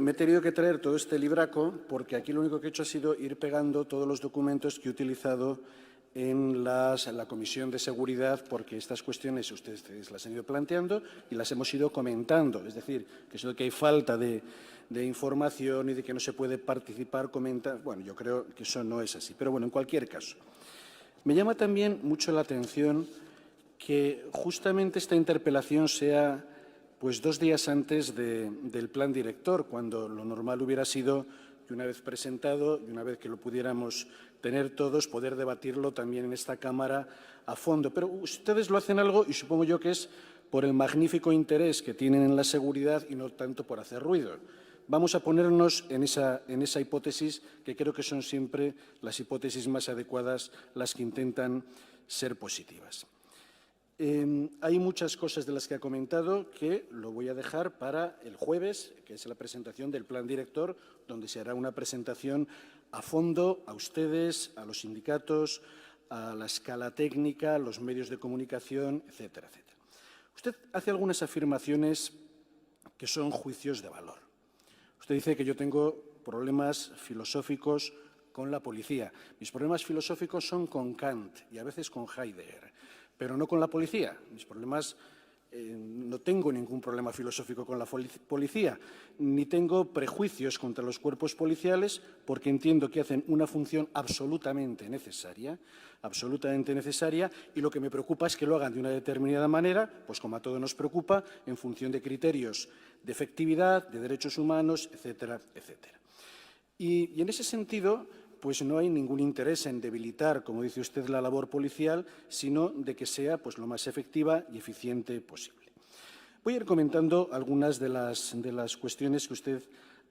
me he tenido que traer todo este libraco porque aquí lo único que he hecho ha sido ir pegando todos los documentos que he utilizado en la Comisión de Seguridad, porque estas cuestiones ustedes las han ido planteando y las hemos ido comentando. Es decir, que eso de que hay falta de información y de que no se puede participar, comentar. Bueno, yo creo que eso no es así. Pero bueno, en cualquier caso. Me llama también mucho la atención que justamente esta interpelación sea pues 2 días antes del plan director, cuando lo normal hubiera sido que una vez presentado y una vez que lo pudiéramos tener todos, poder debatirlo también en esta Cámara a fondo. Pero ustedes lo hacen algo y supongo yo que es por el magnífico interés que tienen en la seguridad y no tanto por hacer ruido. Vamos a ponernos en esa hipótesis, que creo que son siempre las hipótesis más adecuadas, las que intentan ser positivas. Hay muchas cosas de las que ha comentado que lo voy a dejar para el jueves, que es la presentación del plan director, donde se hará una presentación a fondo a ustedes, a los sindicatos, a la escala técnica, a los medios de comunicación, etcétera, etcétera. Usted hace algunas afirmaciones que son juicios de valor. Usted dice que yo tengo problemas filosóficos con la policía. Mis problemas filosóficos son con Kant y a veces con Heidegger, pero no con la policía. Mis problemas, no tengo ningún problema filosófico con la policía, ni tengo prejuicios contra los cuerpos policiales, porque entiendo que hacen una función absolutamente necesaria, y lo que me preocupa es que lo hagan de una determinada manera, pues como a todos nos preocupa, en función de criterios de efectividad, de derechos humanos, etcétera, etcétera. Y en ese sentido, pues no hay ningún interés en debilitar, como dice usted, la labor policial, sino de que sea pues, lo más efectiva y eficiente posible. Voy a ir comentando algunas de las cuestiones que usted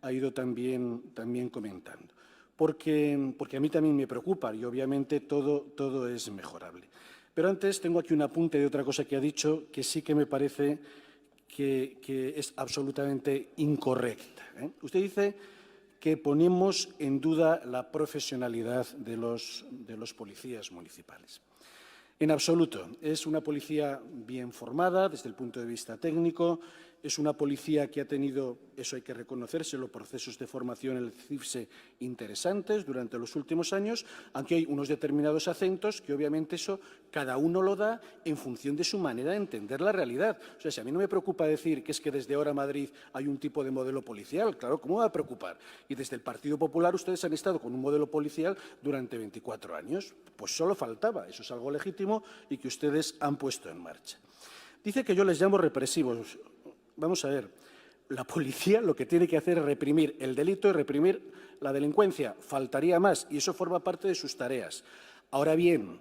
ha ido también comentando, porque a mí también me preocupa y obviamente todo es mejorable. Pero antes tengo aquí un apunte de otra cosa que ha dicho que sí que me parece que es absolutamente incorrecta. Usted dice que ponemos en duda la profesionalidad de los policías municipales. En absoluto. Es una policía bien formada desde el punto de vista técnico, es una policía que ha tenido, eso hay que reconocérselo, procesos de formación en el CIFSE interesantes durante los últimos años, aunque hay unos determinados acentos que obviamente eso cada uno lo da en función de su manera de entender la realidad. O sea, si a mí no me preocupa decir que es que desde ahora Madrid hay un tipo de modelo policial, claro, ¿cómo me va a preocupar? Y desde el Partido Popular ustedes han estado con un modelo policial durante 24 años. Pues solo faltaba, eso es algo legítimo y que ustedes han puesto en marcha. Dice que yo les llamo represivos. Vamos a ver, la policía lo que tiene que hacer es reprimir el delito y reprimir la delincuencia. Faltaría más y eso forma parte de sus tareas. Ahora bien,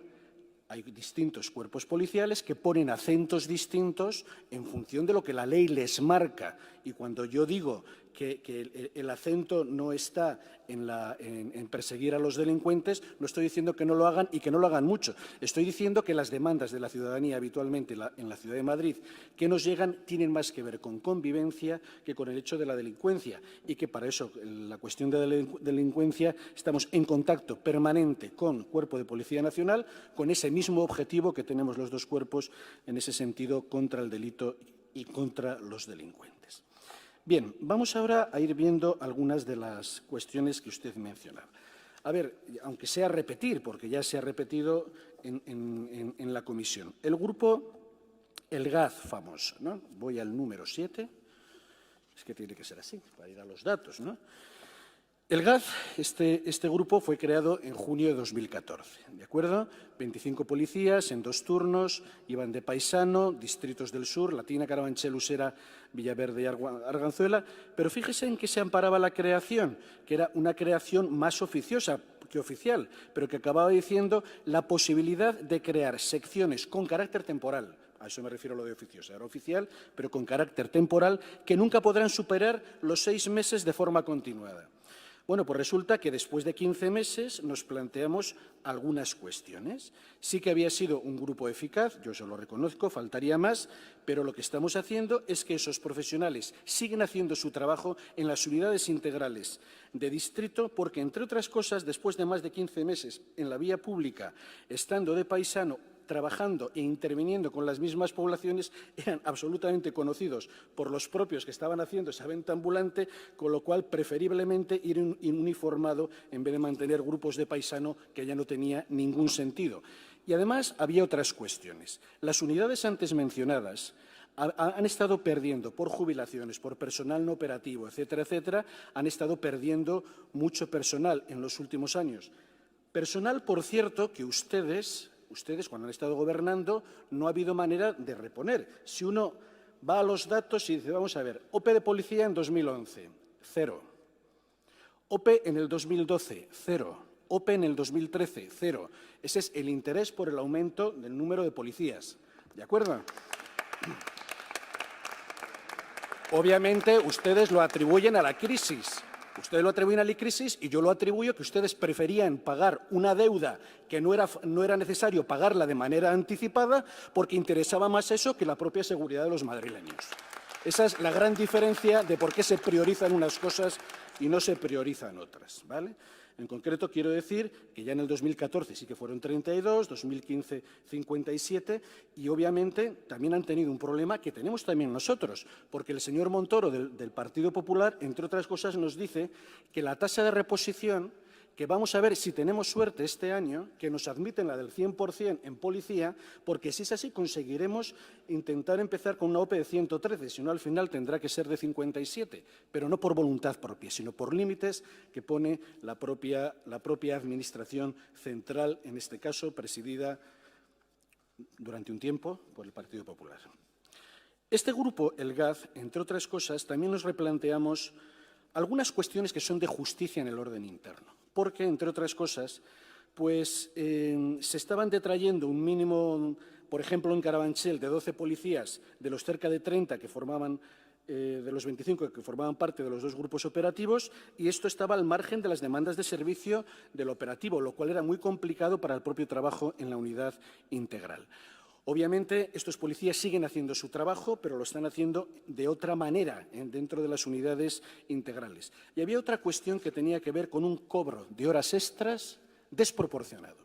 hay distintos cuerpos policiales que ponen acentos distintos en función de lo que la ley les marca. Y cuando yo digo que el acento no está en perseguir a los delincuentes, no estoy diciendo que no lo hagan y que no lo hagan mucho. Estoy diciendo que las demandas de la ciudadanía habitualmente en la Ciudad de Madrid que nos llegan tienen más que ver con convivencia que con el hecho de la delincuencia y que para eso, en la cuestión de la delincuencia, estamos en contacto permanente con Cuerpo de Policía Nacional, con ese mismo objetivo que tenemos los dos cuerpos en ese sentido contra el delito y contra los delincuentes. Bien, vamos ahora a ir viendo algunas de las cuestiones que usted mencionaba. A ver, aunque sea repetir, porque ya se ha repetido en la comisión. El grupo, el GAZ famoso, ¿no? Voy al número 7. Es que tiene que ser así, para ir a los datos, ¿no? El GAZ, este grupo, fue creado en junio de 2014, ¿de acuerdo? 25 policías en 2 turnos, iban de paisano, distritos del sur, Latina, Carabanchel, Usera, Villaverde y Arganzuela. Pero fíjese en qué se amparaba la creación, que era una creación más oficiosa que oficial, pero que acababa diciendo la posibilidad de crear secciones con carácter temporal. A eso me refiero a lo de oficiosa. Era oficial, pero con carácter temporal, que nunca podrán superar los 6 meses de forma continuada. Bueno, pues resulta que después de 15 meses nos planteamos algunas cuestiones. Sí que había sido un grupo eficaz, yo se lo reconozco, faltaría más, pero lo que estamos haciendo es que esos profesionales siguen haciendo su trabajo en las unidades integrales de distrito porque, entre otras cosas, después de más de 15 meses en la vía pública, estando de paisano, trabajando e interviniendo con las mismas poblaciones eran absolutamente conocidos por los propios que estaban haciendo esa venta ambulante, con lo cual preferiblemente ir uniformado en vez de mantener grupos de paisano que ya no tenía ningún sentido. Y además había otras cuestiones. Las unidades antes mencionadas han estado perdiendo por jubilaciones, por personal no operativo, etcétera, etcétera, han estado perdiendo mucho personal en los últimos años. Personal, por cierto, que ustedes cuando han estado gobernando no ha habido manera de reponer. Si uno va a los datos y dice, vamos a ver, OPE de policía en 2011, 0. OPE en el 2012, 0. OPE en el 2013, 0. Ese es el interés por el aumento del número de policías. ¿De acuerdo? Obviamente, ustedes lo atribuyen a la crisis. Ustedes lo atribuyen a la crisis y yo lo atribuyo que ustedes preferían pagar una deuda que no era necesario pagarla de manera anticipada porque interesaba más eso que la propia seguridad de los madrileños. Esa es la gran diferencia de por qué se priorizan unas cosas y no se priorizan otras, ¿vale? En concreto, quiero decir que ya en el 2014 sí que fueron 32, 2015 57 y, obviamente, también han tenido un problema que tenemos también nosotros, porque el señor Montoro del Partido Popular, entre otras cosas, nos dice que la tasa de reposición, que vamos a ver si tenemos suerte este año, que nos admiten la del 100% en policía, porque si es así conseguiremos intentar empezar con una OPE de 113, si no al final tendrá que ser de 57, pero no por voluntad propia, sino por límites que pone la propia Administración central, en este caso presidida durante un tiempo por el Partido Popular. Este grupo, el GAZ, entre otras cosas, también nos replanteamos algunas cuestiones que son de justicia en el orden interno. Porque, entre otras cosas, pues se estaban detrayendo un mínimo, por ejemplo, en Carabanchel, de 12 policías, de los cerca de 30 que formaban, de los 25 que formaban parte de los dos grupos operativos, y esto estaba al margen de las demandas de servicio del operativo, lo cual era muy complicado para el propio trabajo en la unidad integral. Obviamente, estos policías siguen haciendo su trabajo, pero lo están haciendo de otra manera dentro de las unidades integrales. Y había otra cuestión que tenía que ver con un cobro de horas extras desproporcionado.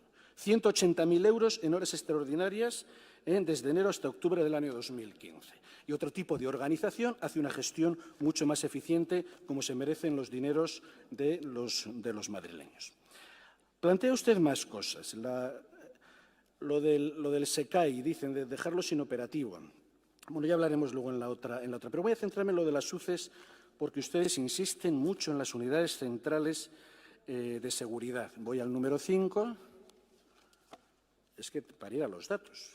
180.000 euros en horas extraordinarias desde enero hasta octubre del año 2015. Y otro tipo de organización hace una gestión mucho más eficiente, como se merecen los dineros de los madrileños. Plantea usted más cosas. Lo del SECAI, dicen, de dejarlo sin operativo. Bueno, ya hablaremos luego en la otra. Pero voy a centrarme en lo de las UCEs porque ustedes insisten mucho en las unidades centrales de seguridad. Voy al número 5. Es que para ir a los datos.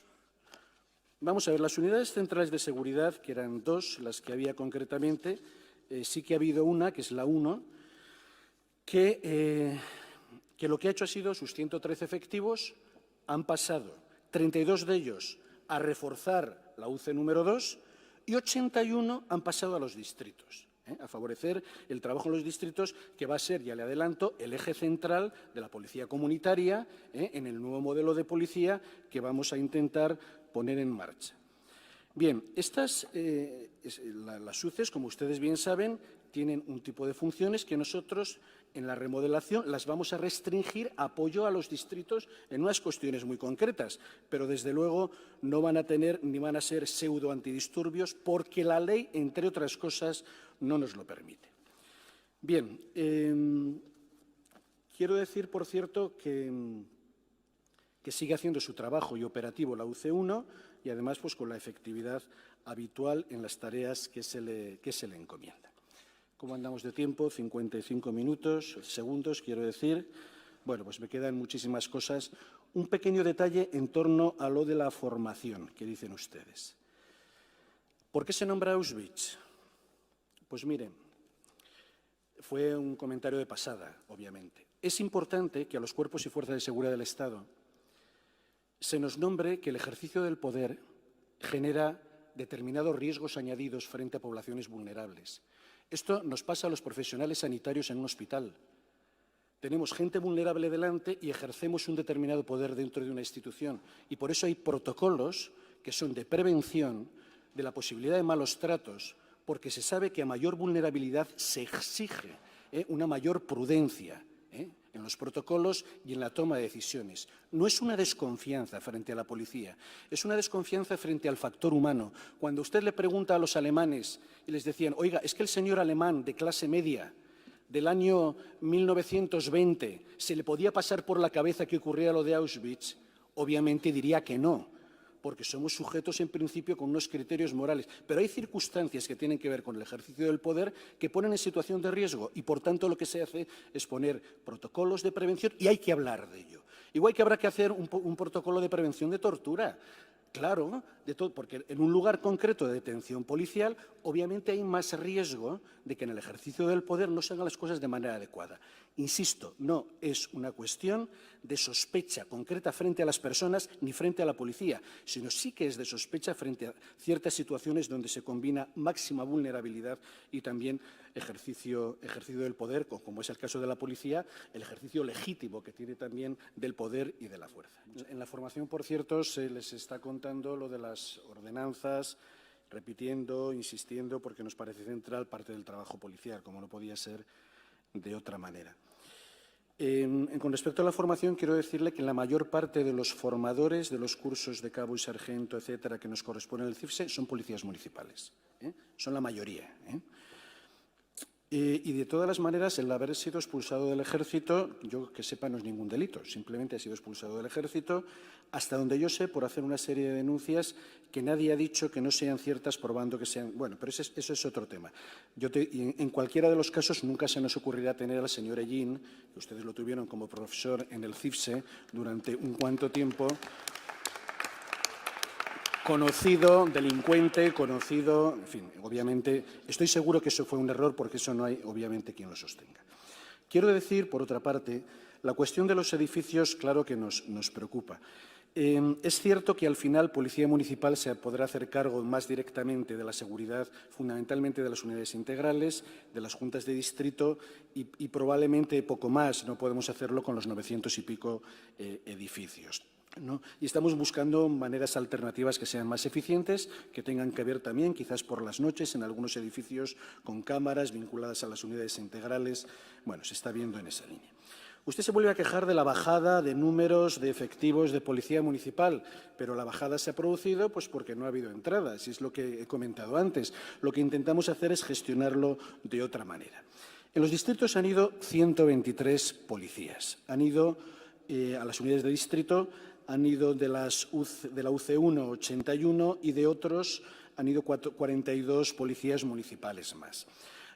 Vamos a ver, las unidades centrales de seguridad, que eran 2 las que había concretamente, sí que ha habido una, que es la 1, que lo que ha hecho ha sido sus 113 efectivos. Han pasado 32 de ellos a reforzar la UCE número 2 y 81 han pasado a los distritos, a favorecer el trabajo en los distritos, que va a ser, ya le adelanto, el eje central de la policía comunitaria en el nuevo modelo de policía que vamos a intentar poner en marcha. Bien, las UCEs, como ustedes bien saben, tienen un tipo de funciones que nosotros en la remodelación las vamos a restringir a apoyo a los distritos en unas cuestiones muy concretas, pero desde luego no van a tener ni van a ser pseudo antidisturbios porque la ley, entre otras cosas, no nos lo permite. Bien, quiero decir, por cierto, que sigue haciendo su trabajo y operativo la UC1 y además pues con la efectividad habitual en las tareas que se le encomienda. ¿Cómo andamos de tiempo? 55 segundos, quiero decir. Bueno, pues me quedan muchísimas cosas. Un pequeño detalle en torno a lo de la formación que dicen ustedes. ¿Por qué se nombra Auschwitz? Pues miren, fue un comentario de pasada, obviamente. Es importante que a los cuerpos y fuerzas de seguridad del Estado se nos nombre que el ejercicio del poder genera determinados riesgos añadidos frente a poblaciones vulnerables. Esto nos pasa a los profesionales sanitarios en un hospital. Tenemos gente vulnerable delante y ejercemos un determinado poder dentro de una institución. Y por eso hay protocolos que son de prevención de la posibilidad de malos tratos, porque se sabe que a mayor vulnerabilidad se exige una mayor prudencia en los protocolos y en la toma de decisiones. No es una desconfianza frente a la policía, es una desconfianza frente al factor humano. Cuando usted le pregunta a los alemanes y les decían, oiga, es que el señor alemán de clase media del año 1920 se le podía pasar por la cabeza que ocurría lo de Auschwitz, obviamente diría que no, porque somos sujetos en principio con unos criterios morales. Pero hay circunstancias que tienen que ver con el ejercicio del poder que ponen en situación de riesgo y, por tanto, lo que se hace es poner protocolos de prevención y hay que hablar de ello. Igual que habrá que hacer un protocolo de prevención de tortura. Claro, de todo, porque en un lugar concreto de detención policial, obviamente hay más riesgo de que en el ejercicio del poder no se hagan las cosas de manera adecuada. Insisto, no es una cuestión de sospecha concreta frente a las personas ni frente a la policía, sino sí que es de sospecha frente a ciertas situaciones donde se combina máxima vulnerabilidad y también ejercicio del poder, como es el caso de la policía, el ejercicio legítimo que tiene también del poder y de la fuerza. En la formación, por cierto, se les está contando lo de las ordenanzas, repitiendo, insistiendo, porque nos parece central parte del trabajo policial, como no podía ser de otra manera. Con respecto a la formación, quiero decirle que la mayor parte de los formadores de los cursos de cabo y sargento, etcétera, que nos corresponden al CIFSE, son policías municipales. Son la mayoría. Y de todas las maneras, el haber sido expulsado del Ejército, yo que sepa, no es ningún delito. Simplemente ha sido expulsado del Ejército, hasta donde yo sé, por hacer una serie de denuncias que nadie ha dicho que no sean ciertas, probando que sean. Bueno, pero eso es otro tema. En cualquiera de los casos, nunca se nos ocurrirá tener al señor Ellín, que ustedes lo tuvieron como profesor en el CIFSE durante un cuanto tiempo. Conocido, delincuente, conocido, en fin, obviamente, estoy seguro que eso fue un error porque eso no hay, obviamente, quien lo sostenga. Quiero decir, por otra parte, la cuestión de los edificios, claro que nos preocupa. Es cierto que al final Policía Municipal se podrá hacer cargo más directamente de la seguridad, fundamentalmente de las unidades integrales, de las juntas de distrito y probablemente poco más. No podemos hacerlo con los 900 y pico edificios, ¿no? Y estamos buscando maneras alternativas que sean más eficientes, que tengan que ver también, quizás por las noches, en algunos edificios con cámaras vinculadas a las unidades integrales. Bueno, se está viendo en esa línea. Usted se vuelve a quejar de la bajada de números de efectivos de policía municipal, pero la bajada se ha producido pues porque no ha habido entradas, y es lo que he comentado antes. Lo que intentamos hacer es gestionarlo de otra manera. En los distritos han ido 123 policías. Han ido a las unidades de distrito, han ido de la UC1 81 y de otros han ido 42 policías municipales más.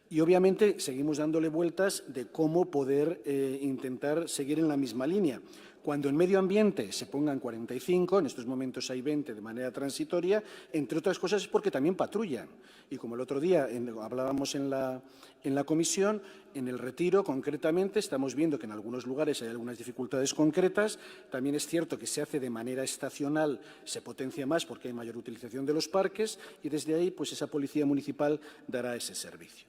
Y, obviamente, seguimos dándole vueltas de cómo poder intentar seguir en la misma línea. Cuando en medio ambiente se pongan 45, en estos momentos hay 20 de manera transitoria, entre otras cosas es porque también patrullan. Y como el otro día hablábamos en la comisión, en el Retiro concretamente estamos viendo que en algunos lugares hay algunas dificultades concretas. También es cierto que se hace de manera estacional, se potencia más porque hay mayor utilización de los parques y desde ahí pues esa policía municipal dará ese servicio.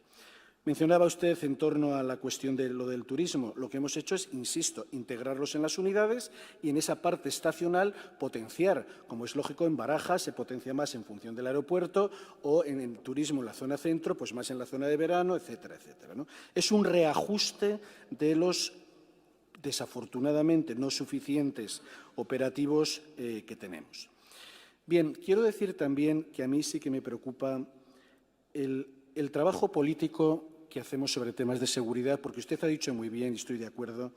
Mencionaba usted en torno a la cuestión de lo del turismo. Lo que hemos hecho es, insisto, integrarlos en las unidades y en esa parte estacional potenciar. Como es lógico, en Barajas se potencia más en función del aeropuerto o en el turismo en la zona centro, pues más en la zona de verano, etcétera, etcétera, ¿no? Es un reajuste de los, desafortunadamente, no suficientes operativos que tenemos. Bien, quiero decir también que a mí sí que me preocupa el trabajo político que hacemos sobre temas de seguridad, porque usted ha dicho muy bien, y estoy de acuerdo,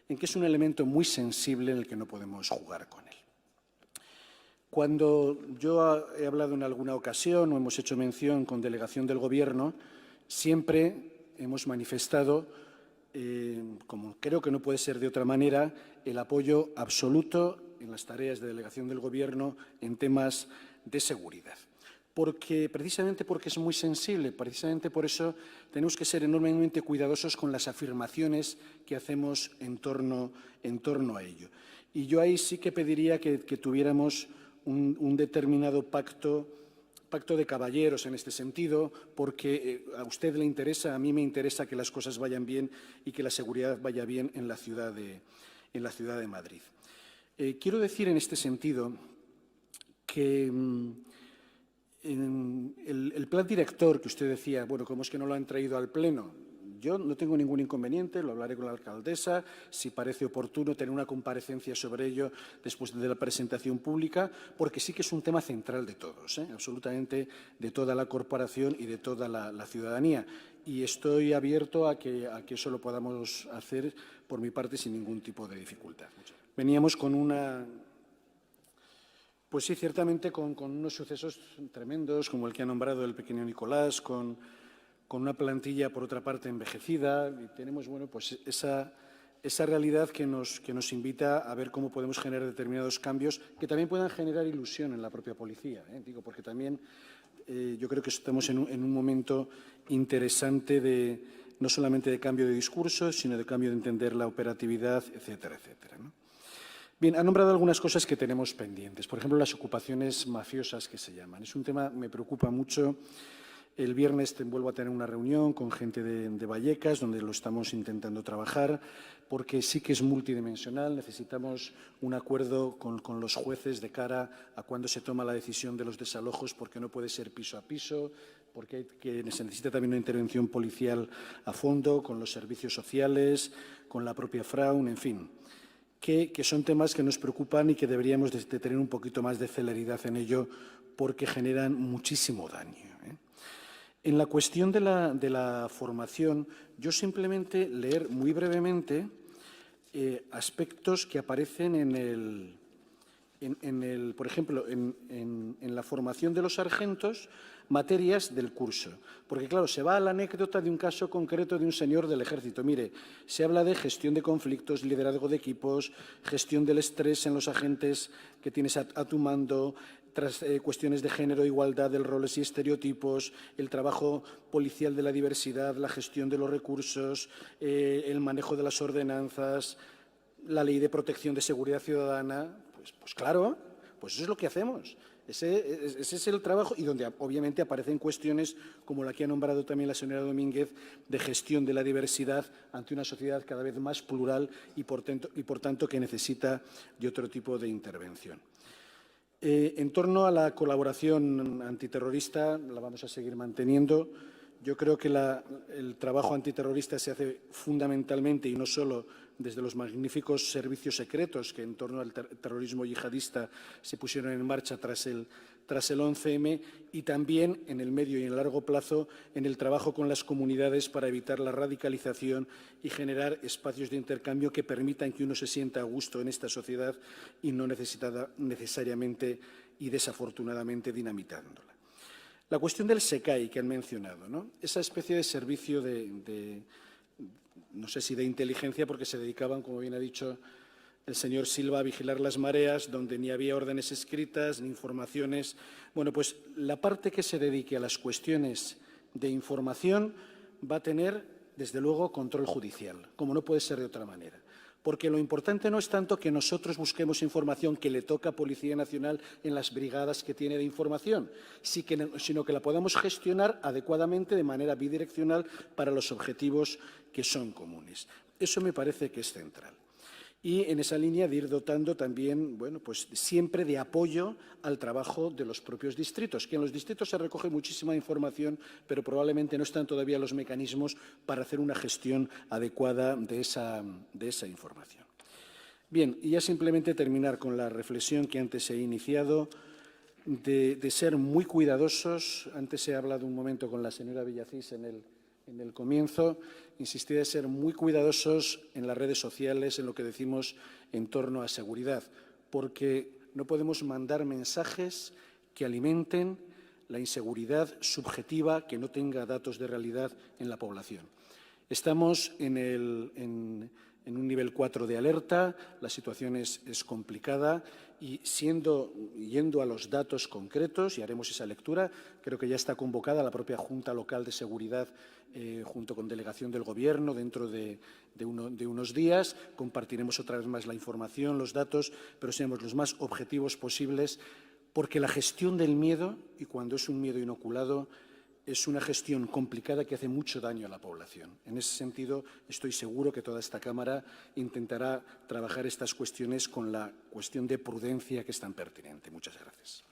en que es un elemento muy sensible en el que no podemos jugar con él. Cuando yo he hablado en alguna ocasión o hemos hecho mención con delegación del Gobierno, siempre hemos manifestado, como creo que no puede ser de otra manera, el apoyo absoluto en las tareas de delegación del Gobierno en temas de seguridad. Precisamente porque es muy sensible, precisamente por eso tenemos que ser enormemente cuidadosos con las afirmaciones que hacemos en torno a ello. Y yo ahí sí que pediría que tuviéramos un determinado pacto de caballeros en este sentido, porque a usted le interesa, a mí me interesa que las cosas vayan bien y que la seguridad vaya bien en la ciudad de Madrid. Quiero decir en este sentido que el plan director que usted decía, bueno, ¿cómo es que no lo han traído al Pleno? yo no tengo ningún inconveniente, lo hablaré con la alcaldesa, si parece oportuno tener una comparecencia sobre ello después de la presentación pública, porque sí que es un tema central de todos, absolutamente de toda la corporación y de toda la ciudadanía. Y estoy abierto a que eso lo podamos hacer por mi parte sin ningún tipo de dificultad. Veníamos con una… Pues sí, ciertamente con unos sucesos tremendos, como el que ha nombrado el pequeño Nicolás, con una plantilla, por otra parte, envejecida. Y tenemos, bueno, pues esa realidad que nos invita a ver cómo podemos generar determinados cambios que también puedan generar ilusión en la propia policía. Digo, porque también yo creo que estamos en un momento interesante no solamente de cambio de discurso, sino de cambio de entender la operatividad, etcétera, etcétera, ¿no? Bien, ha nombrado algunas cosas que tenemos pendientes. Por ejemplo, las ocupaciones mafiosas que se llaman. Es un tema que me preocupa mucho. El viernes vuelvo a tener una reunión con gente de Vallecas, donde lo estamos intentando trabajar, porque sí que es multidimensional. Necesitamos un acuerdo con los jueces de cara a cuándo se toma la decisión de los desalojos, porque no puede ser piso a piso, porque se necesita también una intervención policial a fondo, con los servicios sociales, con la propia Fraun, en fin. Que son temas que nos preocupan y que deberíamos de tener un poquito más de celeridad en ello porque generan muchísimo daño. En la cuestión de la formación, yo simplemente leer muy brevemente aspectos que aparecen por ejemplo, en la formación de los sargentos, materias del curso. Porque, claro, se va a la anécdota de un caso concreto de un señor del ejército. Mire, se habla de gestión de conflictos, liderazgo de equipos, gestión del estrés en los agentes que tienes a tu mando, cuestiones de género, igualdad de roles y estereotipos, el trabajo policial de la diversidad, la gestión de los recursos, el manejo de las ordenanzas, la ley de protección de seguridad ciudadana. Pues claro, pues eso es lo que hacemos. Ese es el trabajo y donde obviamente aparecen cuestiones como la que ha nombrado también la señora Domínguez de gestión de la diversidad ante una sociedad cada vez más plural y por tanto que necesita de otro tipo de intervención. En torno a la colaboración antiterrorista, la vamos a seguir manteniendo. Yo creo que el trabajo antiterrorista se hace fundamentalmente y no solo desde los magníficos servicios secretos que en torno al terrorismo yihadista se pusieron en marcha tras el 11M y también en el medio y en el largo plazo en el trabajo con las comunidades para evitar la radicalización y generar espacios de intercambio que permitan que uno se sienta a gusto en esta sociedad y no necesariamente y desafortunadamente dinamitándola. La cuestión del SECAI que han mencionado, ¿no? Esa especie de servicio no sé si de inteligencia, porque se dedicaban, como bien ha dicho el señor Silva, a vigilar las mareas, donde ni había órdenes escritas ni informaciones. Bueno, pues la parte que se dedique a las cuestiones de información va a tener, desde luego, control judicial, como no puede ser de otra manera. Porque lo importante no es tanto que nosotros busquemos información que le toca a Policía Nacional en las brigadas que tiene de información, sino que la podamos gestionar adecuadamente de manera bidireccional para los objetivos que son comunes. Eso me parece que es central. Y en esa línea de ir dotando también, bueno, pues siempre de apoyo al trabajo de los propios distritos, que en los distritos se recoge muchísima información, pero probablemente no están todavía los mecanismos para hacer una gestión adecuada de esa información. Bien, y ya simplemente terminar con la reflexión que antes he iniciado, de ser muy cuidadosos. Antes he hablado un momento con la señora Villacís en el comienzo, insistí de ser muy cuidadosos en las redes sociales, en lo que decimos en torno a seguridad, porque no podemos mandar mensajes que alimenten la inseguridad subjetiva que no tenga datos de realidad en la población. Estamos en un nivel 4 de alerta, la situación es complicada y yendo a los datos concretos, y haremos esa lectura, creo que ya está convocada la propia Junta Local de Seguridad junto con delegación del Gobierno dentro de unos días. Compartiremos otra vez más la información, los datos, pero seamos los más objetivos posibles, porque la gestión del miedo, y cuando es un miedo inoculado, es una gestión complicada que hace mucho daño a la población. En ese sentido, estoy seguro que toda esta Cámara intentará trabajar estas cuestiones con la cuestión de prudencia que es tan pertinente. Muchas gracias.